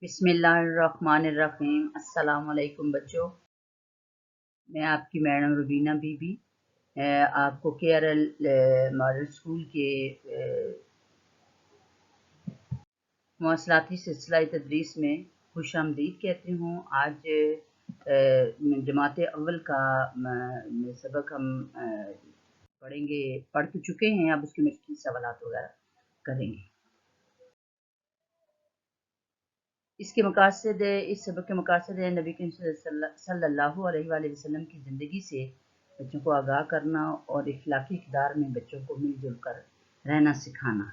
बिस्मिल्लाहिर्रहमानिर्रहीम। अस्सलाम वालेकुम बच्चों, मैं आपकी मैडम रुबीना बीबी आपको केआरएल मॉडल स्कूल के मवासलाती सिलसिला तदरीस में खुशामदीद कहती हूँ। आज जमात अव्वल का सबक हम पढ़ तो चुके हैं, अब उसके मिश्किल सवालात वगैरह करेंगे। इसके मकासद इस सबक के मकासद है नबी करीम सल्लल्लाहु अलैहि वसल्लम की ज़िंदगी से बच्चों को आगाह करना और इखलाकी इक़दार में बच्चों को मिलजुल कर रहना सिखाना।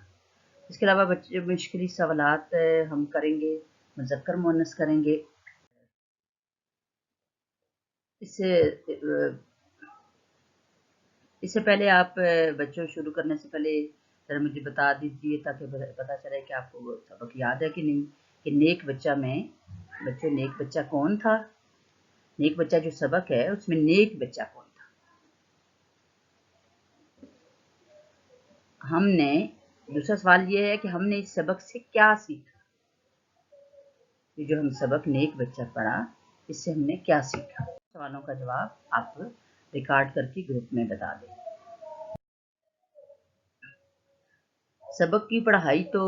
इसके अलावा बच्चे मुश्किल सवालात हम करेंगे, मुज़क्कर मुअन्नस करेंगे। इससे पहले आप बच्चों शुरू करने से पहले ज़रा मुझे बता दीजिए ताकि पता चले कि आपको सबक याद है कि नहीं, कि नेक बच्चा में बच्चों नेक बच्चा कौन था। नेक बच्चा जो सबक है उसमें नेक बच्चा कौन था। हमने दूसरा सवाल ये है कि हमने इस सबक से क्या सीखा। ये जो हम सबक नेक बच्चा पढ़ा, इससे हमने क्या सीखा। सवालों का जवाब आप रिकॉर्ड करके ग्रुप में बता दें। सबक की पढ़ाई तो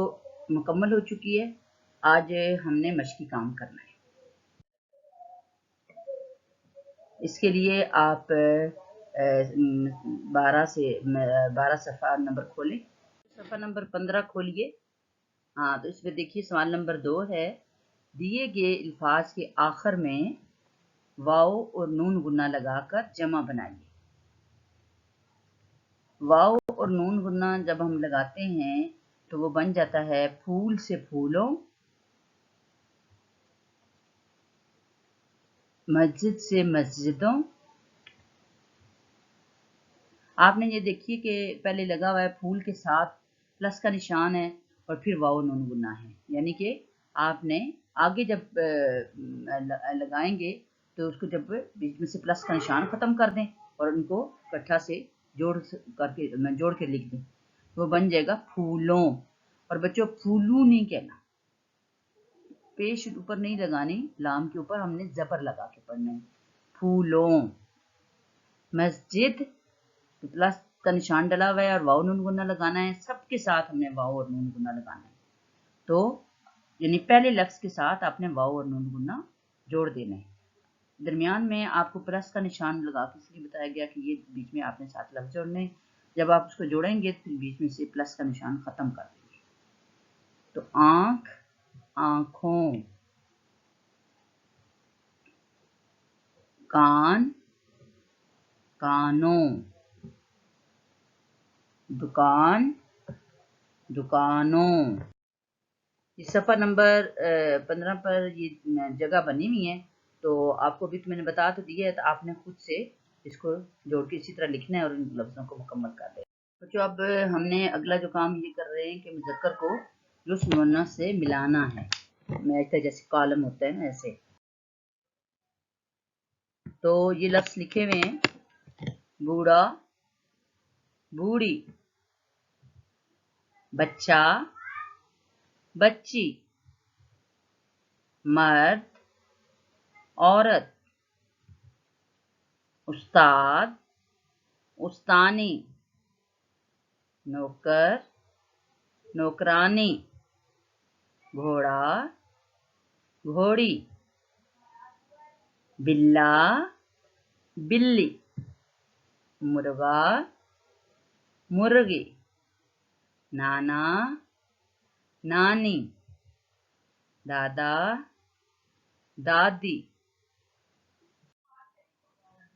मुकम्मल हो चुकी है, आज हमने मशकी काम करना है। इसके लिए आप 12 सफ़ा नंबर खोलें, सफ़ा नंबर 15 खोलिए। हाँ, तो इसमें देखिए सवाल नंबर 2 है, दिए गए अल्फाज के आखिर में वाव और नून गुन्ना लगाकर जमा बनाइए। वाव और नून गुन्ना जब हम लगाते हैं तो वो बन जाता है फूल से फूलों, मस्जिद से मस्जिदों। आपने ये देखिए कि पहले लगा हुआ है फूल के साथ प्लस का निशान है और फिर वाव नून गुन्ना है, यानी कि आपने आगे जब लगाएंगे तो उसको जब बीच में से प्लस का निशान ख़त्म कर दें और उनको इकट्ठा से जोड़ के लिख दें तो वो बन जाएगा फूलों। और बच्चों फूलू नहीं कहना, पेश ऊपर नहीं लगानी, लाम के ऊपर हमने ज़बर लगा के पढ़ना है। फूलों। मस्जिद प्लस का निशान डला हुआ है और वाव नून गुन्ना लगाना है, सबके साथ हमने वाव और नून गुन्ना लगाना है। तो यानी पहले लफ्ज़ के साथ आपने वाव और नून गुन्ना जोड़ देना है। दरमियान में आपको प्लस का निशान लगा के इसलिए बताया गया कि ये बीच में आपने 7 लफ्ज़ जोड़ने, जब आप उसको जोड़ेंगे तो बीच में से प्लस का निशान ख़त्म कर देंगे। तो आँख, आँखों, कान, कानों, दुकान, दुकानों। इस सफ़ा नंबर 15 पर ये जगह बनी हुई है, तो आपको भी तो मैंने बता तो दिया है, तो आपने खुद से इसको जोड़ के इसी तरह लिखना है और इन लफ्ज़ों को मुकम्मल कर दें। बच्चों अब हमने अगला जो काम ये कर रहे हैं कि मुज़क्कर को जुज़्म मुअन्नस से मिलाना है। मैच का जैसे कॉलम होता है ना, ऐसे। तो ये लफ्ज़ लिखे हुए हैं, बूढ़ा, बूढ़ी, बच्चा, बच्ची, मर्द, औरत, उस्ताद, उस्तानी, नौकर, नौकरानी, घोड़ा, घोड़ी, बिल्ला, बिल्ली, मुर्गा, मुर्गी, नाना, नानी, दादा, दादी।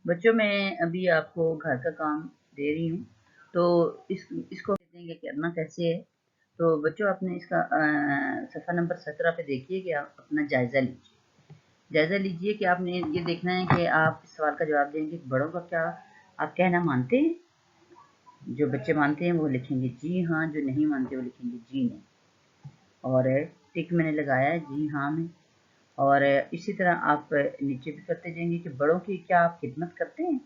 बच्चों मैं अभी आपको घर का काम दे रही हूँ, तो इसको देंगे करना कैसे है। तो बच्चों आपने इसका सफ़ा नंबर 17 पे देखिए कि आप अपना जायज़ा लीजिए कि आपने ये देखना है कि आप इस सवाल का जवाब देंगे कि बड़ों का क्या आप कहना मानते हैं। जो बच्चे मानते हैं वो लिखेंगे जी हाँ, जो नहीं मानते वो लिखेंगे जी नहीं। और टिक मैंने लगाया है जी हाँ में। और इसी तरह आप नीचे भी करते जाएंगे कि बड़ों की क्या आप खिदमत करते हैं।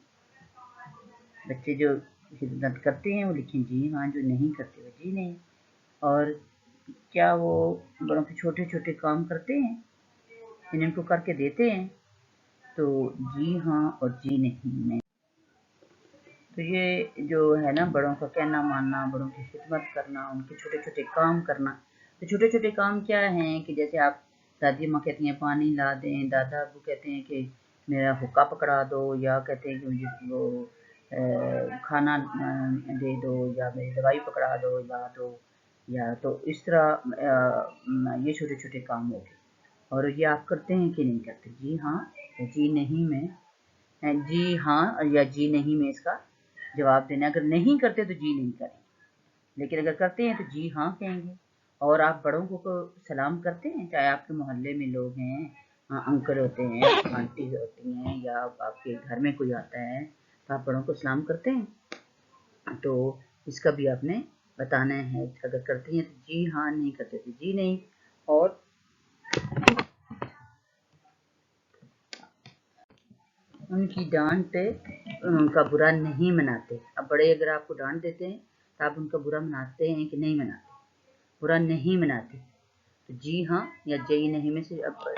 बच्चे जो खिदमत करते हैं वो लिखें जी हाँ, जो नहीं करते वो जी नहीं। और क्या वो बड़ों के छोटे छोटे काम करते हैं, इनको करके देते हैं? तो जी हाँ और जी नहीं में। तो ये जो है ना, बड़ों का कहना मानना, बड़ों की खिदमत करना, उनके छोटे छोटे काम करना। तो छोटे छोटे काम क्या हैं कि जैसे आप, दादी माँ कहती हैं पानी ला दें, दादा अबू कहते हैं कि मेरा हुक्का पकड़ा दो, या कहते हैं कि मुझे वो खाना दे दो, या मेरी दवाई पकड़ा दो, ला दो, या तो इस तरह ये छोटे छोटे काम हो गए। और ये आप करते हैं कि नहीं करते? जी हाँ या जी नहीं में, जी हाँ या जी नहीं में इसका जवाब देना। अगर नहीं करते तो जी नहीं करेंगे, लेकिन अगर करते हैं तो जी हाँ कहेंगे। और आप बड़ों को सलाम करते हैं, चाहे आपके मोहल्ले में लोग हैं, अंकल होते हैं, आंटी होती हैं, या आपके घर में कोई आता है तो आप बड़ों को सलाम करते हैं? तो इसका भी आपने बताना है। अगर करती हैं तो जी हाँ, नहीं करते तो जी नहीं। और उनकी डांट उनका बुरा नहीं मनाते। अब बड़े अगर आपको डांट देते हैं तो आप उनका बुरा मनाते हैं कि नहीं मनाते? बुरा नहीं मनाते। तो जी हाँ या जी नहीं में से अब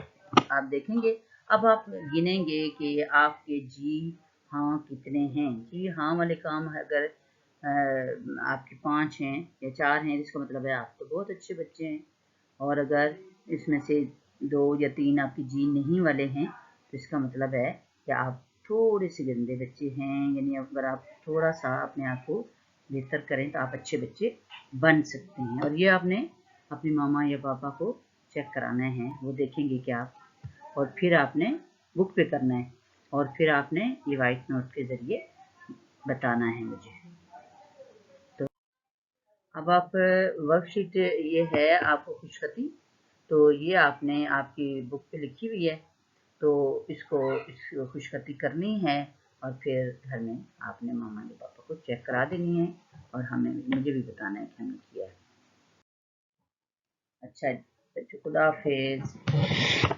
आप देखेंगे, अब आप गिनेंगे कि आपके जी हाँ कितने हैं। जी हाँ वाले काम अगर आपके 5 हैं या 4 हैं, इसका मतलब है आप तो बहुत अच्छे बच्चे हैं। और अगर इसमें से 2 या 3 आपके जी नहीं वाले हैं, तो इसका मतलब है कि आप थोड़े से गंदे बच्चे हैं। यानी अगर आप थोड़ा सा अपने आप को बेहतर करें तो आप अच्छे बच्चे बन सकते हैं। और ये आपने अपनी मामा या पापा को चेक कराना है, वो देखेंगे कि आप, और फिर आपने बुक पे करना है, और फिर आपने ये वाइट नोट के ज़रिए बताना है मुझे। तो अब आप वर्कशीट ये है आपको खुशखती, तो ये आपने आपकी बुक पे लिखी हुई है, तो इसको खुशखती करनी है, और फिर घर में आपने मामा या पापा को चेक करा देनी है, और मुझे भी बताना है कि हमने किया है। अच्छा, खुदा हाफिज़।